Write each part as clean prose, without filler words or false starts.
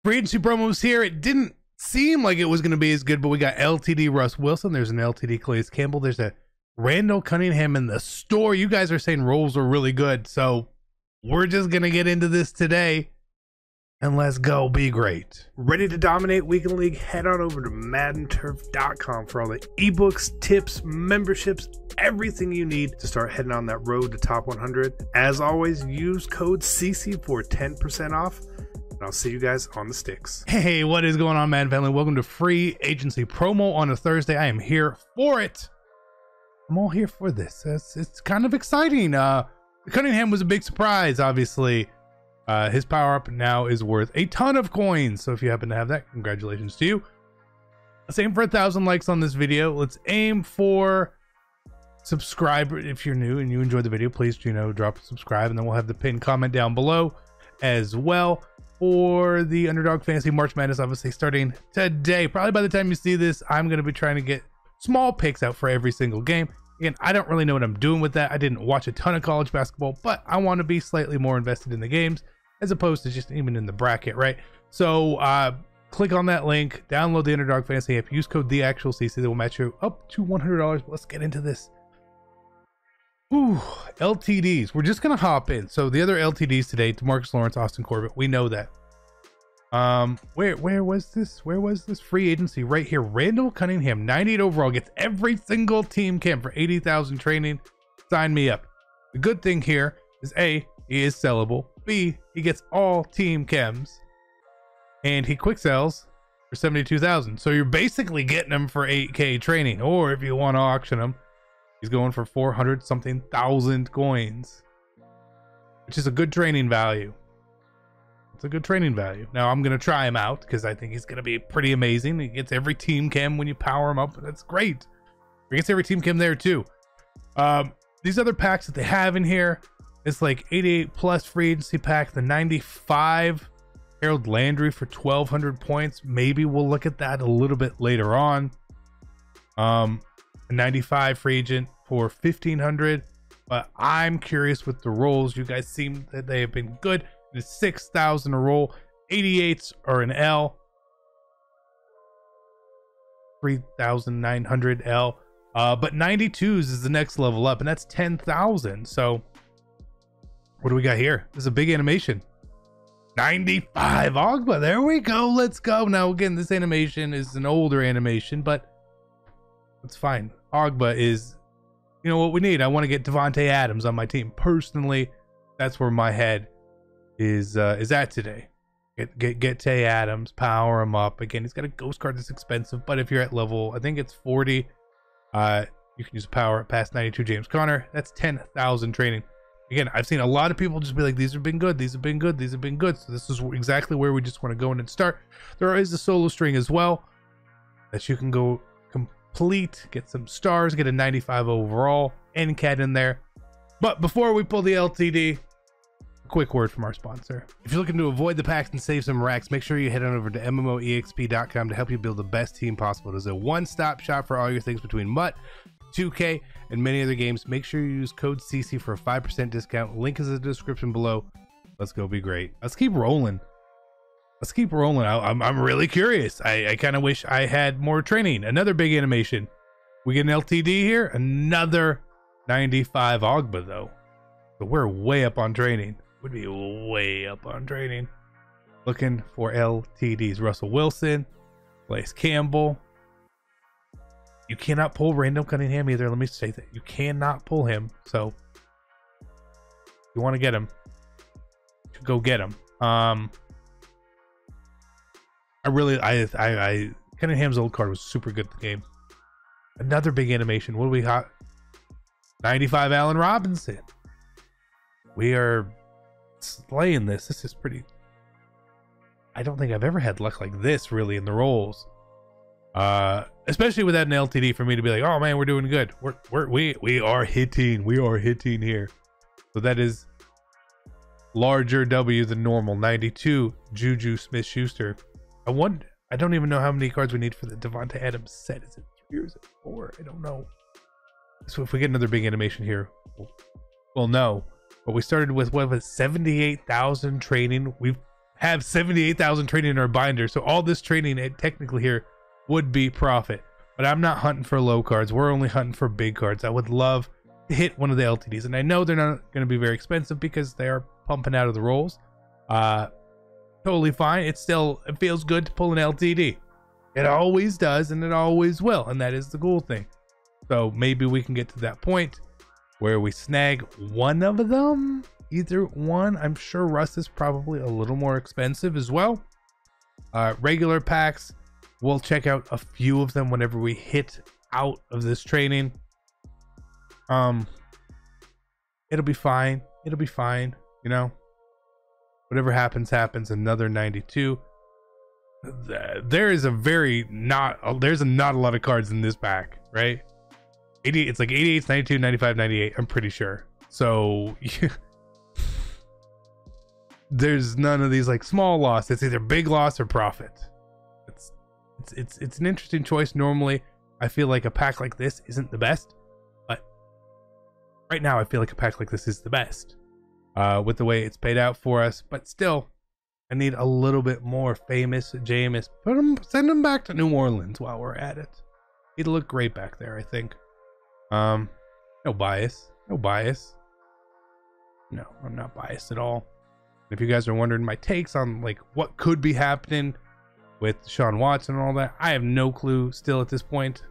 Free agency promos here. It didn't seem like it was going to be as good, but we got LTD Russ Wilson. There's an LTD Calais Campbell. There's a Randall Cunningham in the store. You guys are saying rolls are really good, so we're just going to get into this today. And let's go be great. Ready to dominate Weekend League? Head on over to MaddenTurf.com for all the ebooks, tips, memberships, everything you need to start heading on that road to top 100. As always, use code CC for 10% off. And I'll see you guys on the sticks. Hey, what is going on, Madden family? Welcome to Free Agency Promo on a Thursday. I am here for it. I'm all here for this. It's kind of exciting. Cunningham was a big surprise, obviously. His power up now is worth a ton of coins, so if you happen to have that, congratulations to you. Let's aim for 1,000 likes on this video. Let's aim for subscribe. If you're new and you enjoyed the video, please drop a subscribe, and then we'll have the pinned comment down below as well for the Underdog Fantasy March Madness, obviously starting today. Probably by the time you see this, I'm going to be trying to get small picks out for every single game. Again, I don't really know what I'm doing with that. I didn't watch a ton of college basketball, but I want to be slightly more invested in the games as opposed to just even in the bracket, right? So click on that link, download the Underdog Fantasy app, use code TheActualCC that will match you up to $100. Let's get into this. Ooh, LTDs. We're just gonna hop in. So the other LTDs today: DeMarcus Lawrence, Austin Corbett. We know that. Where was this? Where was this free agency? Right here. Randall Cunningham, 98 overall, gets every single team camp for 80,000 training. Sign me up. The good thing here is A, he is sellable. B, he gets all team chems, and he quick sells for 72,000. So you're basically getting him for 8K training, or if you want to auction him, he's going for 400 something thousand coins, which is a good training value. It's a good training value. Now I'm gonna try him out because I think he's gonna be pretty amazing. He gets every team chem when you power him up. That's great. He gets every team chem there too. These other packs that they have in here, it's like 88 plus free agency pack, the 95 Harold Landry for 1,200 points. Maybe we'll look at that a little bit later on. A 95 free agent for 1,500. But I'm curious with the rolls. You guys seem that they have been good. It's 6,000 a roll. 88s are an L. 3,900 L. But 92s is the next level up, and that's 10,000. So what do we got here? This is a big animation. 95 Ogba. There we go. Let's go. Now, again, this animation is an older animation, but it's fine. Ogba is, what we need. I want to get Devontae Adams on my team. Personally, that's where my head is at today. Get Tay Adams, power him up. Again, he's got a ghost card that's expensive, but if you're at level, I think it's 40, you can use power past 92 James Conner. That's 10,000 training. Again, I've seen a lot of people just be like, these have been good, these have been good, these have been good. So this is exactly where we just want to go in and start. There is a solo string as well that you can go complete, get some stars, get a 95 overall, NCAT in there. But before we pull the LTD, a quick word from our sponsor. If you're looking to avoid the packs and save some racks, make sure you head on over to MMOEXP.com to help you build the best team possible. It is a one-stop shop for all your things between MUT, 2K, and many other games. Make sure you use code CC for a 5% discount. Link is in the description below. Let's go be great. Let's keep rolling. Let's keep rolling. I'm really curious. I kind of wish I had more training. Another big animation. We get an LTD here. Another 95 Ogba though. So we're way up on training. Would be way up on training. Looking for LTDs. Russell Wilson, Calais Campbell. You cannot pull Randall Cunningham either. Let me say that you cannot pull him. So if you want to get him, you should go get him. Cunningham's old card was super good at the game. Another big animation. What do we got? 95 Allen Robinson. We are slaying this. This is pretty. I don't think I've ever had luck like this really in the rolls. Especially without an LTD for me to be like, oh man, we're doing good. We are hitting here. So that is larger W than normal. 92 Juju Smith Schuster. I don't even know how many cards we need for the Devontae Adams set. Is it 3 or is it 4? I don't know. So if we get another big animation here, we'll know. But we started with what was 78,000 training. We've have 78,000 trading in our binder. So all this trading, it technically here would be profit. But I'm not hunting for low cards. We're only hunting for big cards. I would love to hit one of the LTDs. And I know they're not going to be very expensive because they are pumping out of the rolls. Totally fine. It feels good to pull an LTD. It always does, and it always will. And that is the cool thing. So maybe we can get to that point where we snag one of them. Either one. I'm sure Rust is probably a little more expensive as well. Regular packs, we'll check out a few of them whenever we hit out of this training. It'll be fine. It'll be fine. You know, whatever happens, happens. Another 92. There's not a lot of cards in this pack, right? 80, it's like 88, 92, 95, 98. I'm pretty sure. So there's none of these like small loss. It's either big loss or profit. It's an interesting choice. Normally, I feel like a pack like this isn't the best, but right now I feel like a pack like this is the best with the way it's paid out for us. But still, I need a little bit more famous Jameis. Send him back to New Orleans while we're at it. He'd look great back there, I think. No bias. No bias. No, I'm not biased at all. If you guys are wondering my takes on like what could be happening with Sean Watson and all that, I have no clue still at this point.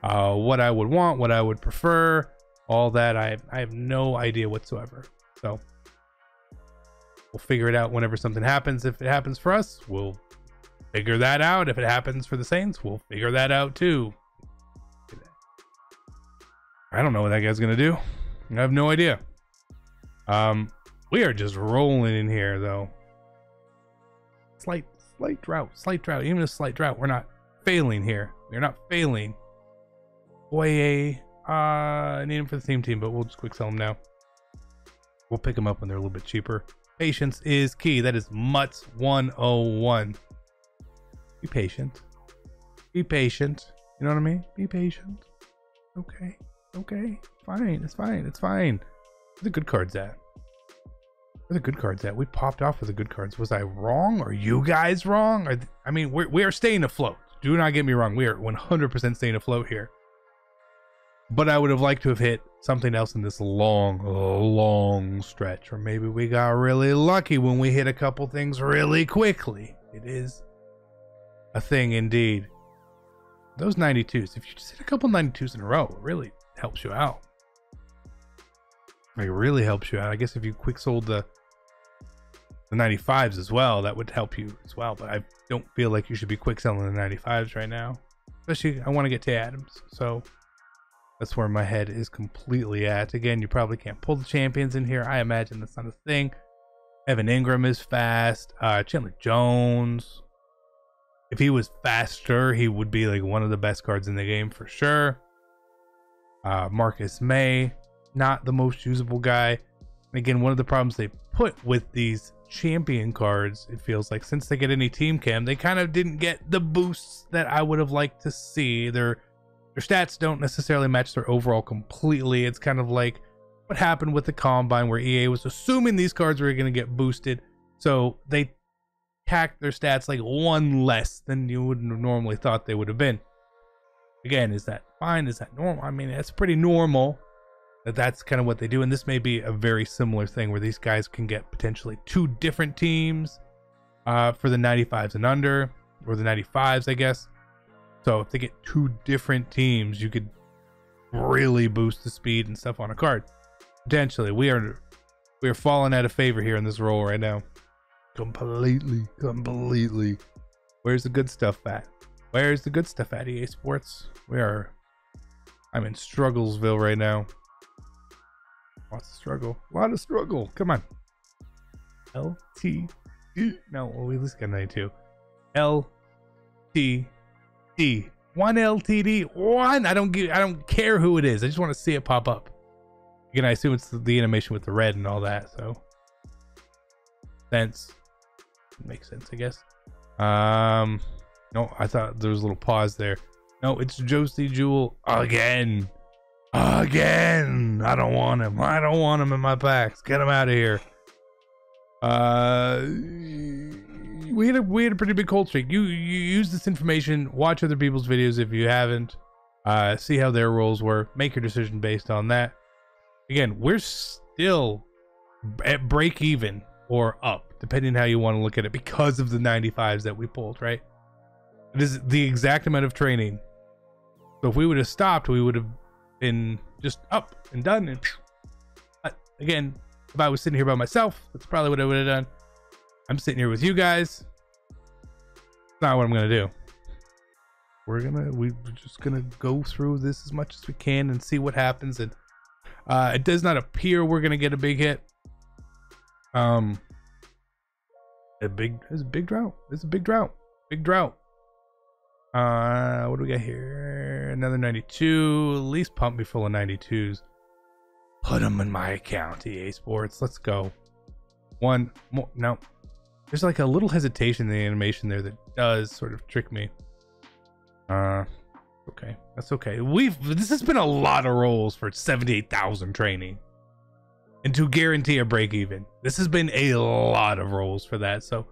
What I would want, what I would prefer, all that, I have no idea whatsoever. So we'll figure it out whenever something happens. If it happens for us, we'll figure that out. If it happens for the Saints, we'll figure that out too. I don't know what that guy's gonna do. I have no idea. We are just rolling in here though. Slight drought, even a slight drought. We're not failing here. We're not failing. Boy, I need him for the team, but we'll just quick sell him now. We'll pick them up when they're a little bit cheaper. Patience is key. That is Mutts 101. Be patient. Be patient. You know what I mean? Be patient. Okay. Okay. Fine. It's fine. It's fine. Where the good cards at? Where the good cards at? We popped off with the good cards. Was I wrong? Are you guys wrong? I mean, we are staying afloat. Do not get me wrong. We are 100% staying afloat here. But I would have liked to have hit something else in this long stretch. Or maybe we got really lucky when we hit a couple things really quickly. It is a thing indeed. Those 92s, if you just hit a couple 92s in a row, it really helps you out. Like, it really helps you out. I guess if you quick sold the 95s as well, that would help you as well. But I don't feel like you should be quick selling the 95s right now. Especially, I want to get to Adams. So that's where my head is completely at. Again, you probably can't pull the champions in here. I imagine that's not a thing. Evan Ingram is fast. Chandler Jones. If he was faster, he would be like one of the best cards in the game for sure. Marcus May, not the most usable guy. And again, one of the problems they put with these champion cards, it feels like, since they get any team cam, they kind of didn't get the boosts that I would have liked to see. Their stats don't necessarily match their overall completely. It's kind of like what happened with the Combine, where EA was assuming these cards were going to get boosted, so they tacked their stats like one less than you would have normally thought they would have been. Again, is that fine? Is that normal? I mean, it's pretty normal that's kind of what they do, and this may be a very similar thing where these guys can get potentially two different teams for the 95s and under, or the 95s, I guess. So if they get two different teams, you could really boost the speed and stuff on a card. Potentially, we are falling out of favor here in this roll right now. Completely. Where's the good stuff at? Where's the good stuff at, EA Sports? I'm in Strugglesville right now. Lots of struggle. A lot of struggle. Come on. LTD. No, we at least got 92. LTD. One LTD. One. I don't care who it is. I just want to see it pop up. Again, I assume it's the animation with the red and all that. So makes sense, I guess. No, I thought there was a little pause there. No, it's Josie Jewell again. Again. I don't want him. I don't want him in my packs. Get him out of here. we had a pretty big cold streak. You use this information, watch other people's videos if you haven't, see how their roles were, make your decision based on that. Again, we're still at break even or up, depending on how you want to look at it, because of the 95s that we pulled, right? It is the exact amount of training. So if we would have stopped, we would have been just up and done. And again, if I was sitting here by myself, that's probably what I would have done. I'm sitting here with you guys. That's not what I'm gonna do. We're just gonna go through this as much as we can and see what happens. And it does not appear we're gonna get a big hit. It's a big drought. It's a big drought. Big drought. What do we got here? Another 92. At least pump me full of 92s. Put them in my account, EA Sports. Let's go. One more. No. There's like a little hesitation in the animation there that does sort of trick me. Okay. That's okay. This has been a lot of rolls for 78,000 training. And to guarantee a break even. This has been a lot of rolls for that. So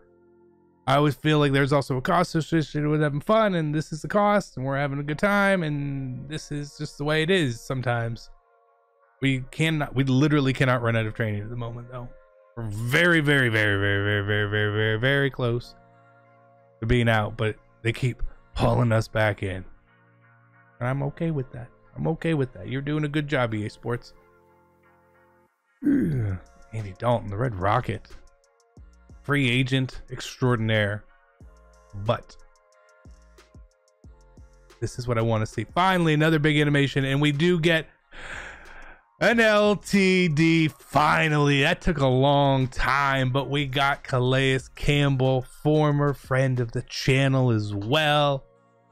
I always feel like there's also a cost associated with having fun, and this is the cost, and we're having a good time, and this is just the way it is sometimes. We literally cannot run out of training at the moment, though. We're very, very, very, very, very, very, very, very, very close to being out, but they keep pulling us back in. And I'm okay with that. I'm okay with that. You're doing a good job, EA Sports. Andy Dalton, the Red Rocket. Free agent extraordinaire. But this is what I want to see. Finally, another big animation, and we do get an LTD. Finally, that took a long time, but we got Calais Campbell, former friend of the channel as well.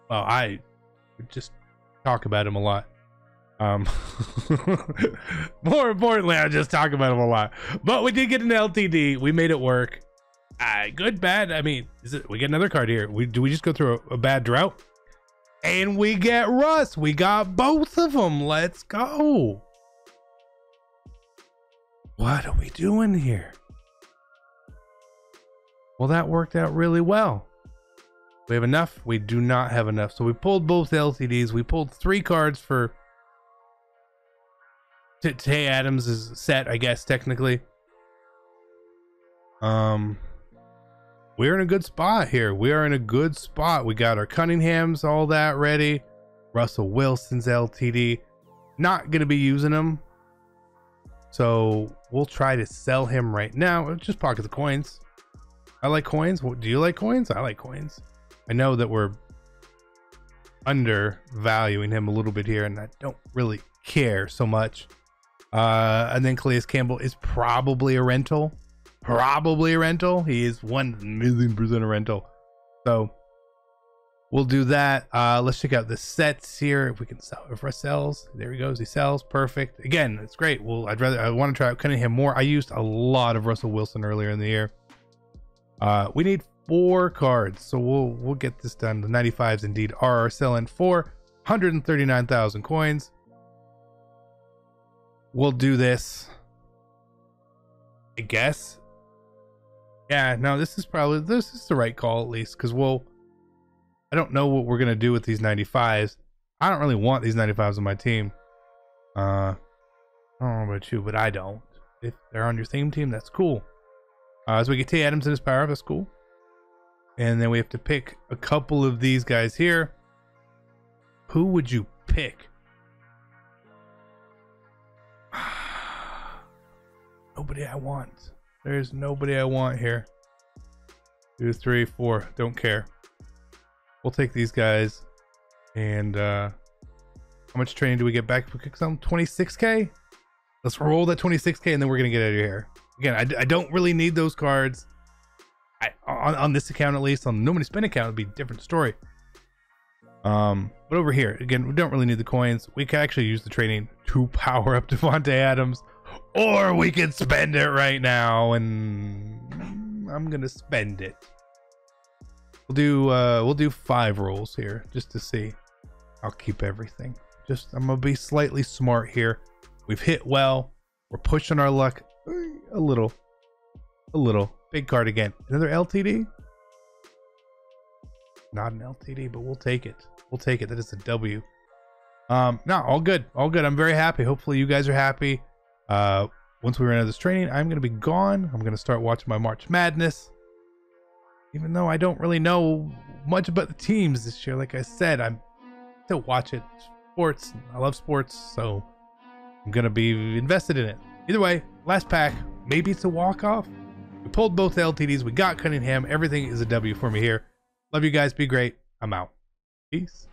Well, I would just talk about him a lot. More importantly, I just talk about him a lot. But we did get an LTD. We made it work. Good, bad. I mean, we get another card here. Do we just go through a bad drought? And we get Russ. We got both of them. Let's go. What are we doing here? Well, that worked out really well. We have enough. We do not have enough. So we pulled both LTDs. We pulled 3 cards for Tay Adams' set, I guess, technically. We're in a good spot here. We are in a good spot. We got our Cunninghams, all that ready. Russell Wilson's LTD. Not going to be using them. So we'll try to sell him right now. We'll just pocket the coins. I like coins. Do you like coins? I like coins. I know that we're undervaluing him a little bit here, and I don't really care so much. And then Calais Campbell is probably a rental. Probably a rental. He is 1,000,000% a rental. So we'll do that. Let's check out the sets here. If we can sell, if Russ sells, there he goes. He sells. Perfect. Again, it's great. Well, I want to try out Cunningham more. I used a lot of Russell Wilson earlier in the year. We need 4 cards, so we'll get this done. The 95s indeed are selling for 139,000 coins. We'll do this, I guess. Yeah, no, this is the right call, at least, because I don't know what we're gonna do with these 95s. I don't really want these 95s on my team. I don't know about you, but I don't. If they're on your theme team, that's cool. So we get Tay Adams in his power up, that's cool. And then we have to pick a couple of these guys here. Who would you pick? Nobody I want. There's nobody I want here. 2, 3, 4. Don't care. We'll take these guys. And how much training do we get back if we kick some? 26k? Let's roll that 26k and then we're gonna get out of here. Again, I don't really need those cards. On this account, at least. On the no money spend account, it'd be a different story. But over here, again, we don't really need the coins. We can actually use the training to power up Devontae Adams, or we can spend it right now, and I'm gonna spend it. We'll do 5 rolls here just to see. I'll keep everything. I'm gonna be slightly smart here. We've hit well. We're pushing our luck a little. Big card again. Another LTD. Not an LTD, but we'll take it. We'll take it. That is a W. No, all good. All good. I'm very happy. Hopefully you guys are happy. Once we run out of this training, I'm going to be gone. I'm going to start watching my March Madness. Even though I don't really know much about the teams this year. Like I said, I'm still watching sports. I love sports, so I'm going to be invested in it. Either way, last pack. Maybe it's a walk-off. We pulled both LTDs. We got Cunningham. Everything is a W for me here. Love you guys. Be great. I'm out. Peace.